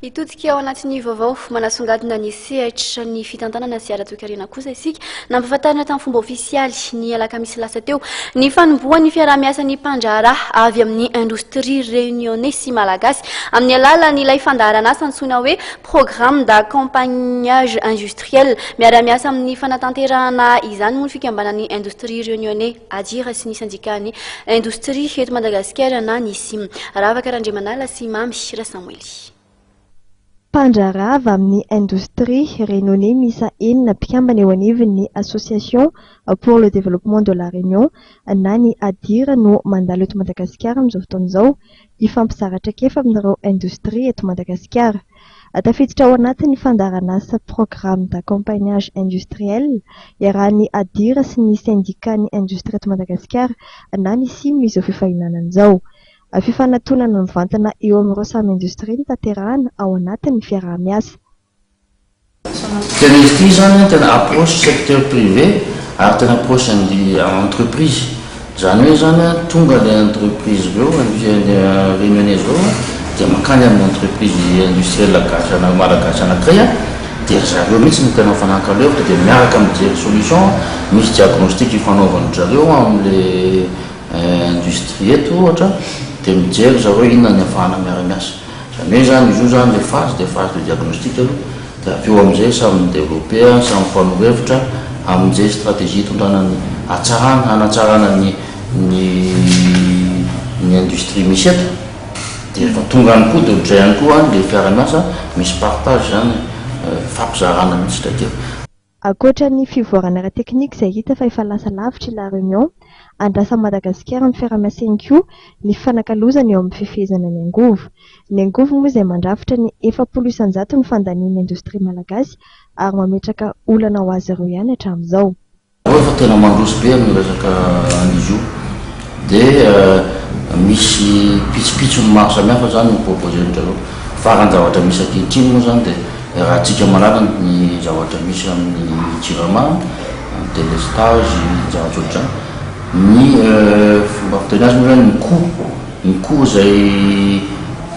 Itodika ao anatin'ny vaovao manasongadina ny sehatra ny fitantanana sy ara-toekarena kosa isika nampahafantarina tamin'ny fomba ofisialy ny alakamisy lasa teo ny fanombohan'ny fiarah-miasan'ny mpandraharaha avy amin'ny indostrie réunionnais sy malagasy amin'ny alalan'ilay fandaharan'asa antsoina hoe programme d'accompagnage industriel miara-miasa amin'ny fanatanterahana izany moa ny fikambanan'ny indostrie réunionnais adira sy ny syndicatny indostrie eto Madagasikara na ny sim raha vakaran-dremanala sy mamy Ra Samuely. Mpandraharaha avy amin'ny indostrie réunionnais misa enina mpikambana eo anivon'ny association pour le développement de la Réunion na ny adira no mandalo eto Madagasikara amin'izao fotoana izao hifampizaratra kefa amin'ireo indostrie eto Madagasikara. Tafiditra ao anatin'ny fandaharan'asa programme d'accompagnage industriel iarahan'ny adira sy ny syndicatny indostrie eto Madagasikara na ny sim izao fifahinanana izao. Fifanantonana mivantana eo amin'ireo samy indostrie ny tanterahana ao anatin'ny fiaraha-miasa. Tena izy ity zany tena approche secteur privé ary tena approche ny entreprise. Zany hoe zany tonga le entreprise reo réunionnais reo dia makany amin'ny entreprise industrielle malagasy anankiray dia zareo mihitsy ny tena mifanankalevitra dia miaraka mijery solution misy diagnostic ifanaovan'ny zareo amin'le industrie eto ohatra dia mijery zareo inona ny ahafahana miara-miasa. Zany hoe zany izy io zany le phase de diagnostic aloha dia avy eo amin'izay samy midéveloppe samy mifanorevitra amin'izay stratégie tondrana hanatsarana ny industrie misy eto dia rehefa tonga any koa dia ohatray ihany koa le fiara-miasa misy partage zany fampizarana mihitsy dia Ankoatra ny fivoarana ara-teknika izay hita fa efa lasa lavitra la Réunion, andrasa Madagasikara amin'ny fiaraha-miasa ihany koa ny fanakalozana eo amin'ny fifehezana ny angovo. Ny angovo moa izay mandrafitra ny 700 ny fandanian'ny indostria malagasy ary mametraka olana ho azy ireo ihany hatramin'izao. Efa tena mandroso be amin'ny resaka an'izy io dia misy pitsopitsony maro samihafa zany proposen'izareo. Farany zavatra misy ankehitriny moa zany dia raha antsika malala ny zavatra misy amin'ny jirama délestage zavatra ohatr'izany ny fomba fiteny azy moa zany ny coût izay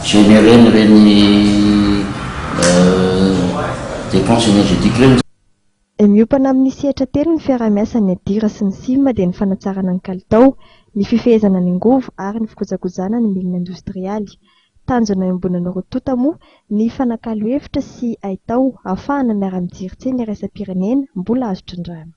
généreny reny dépense énergétique reny. Miompana amin'ny sehatra telo ny fiaraha-miasa ny adira sy ny sim dia ny fanatsarana ny kalitao, ny fifehezana ny angovo ary ny fikojakojana ny milina industrialy. Tanjona iombonana rotonta moa ny fanakalo hevitra sy aitao ahafahana miara-mijery tseny ny raisam-pirenena mbola azo trondrana.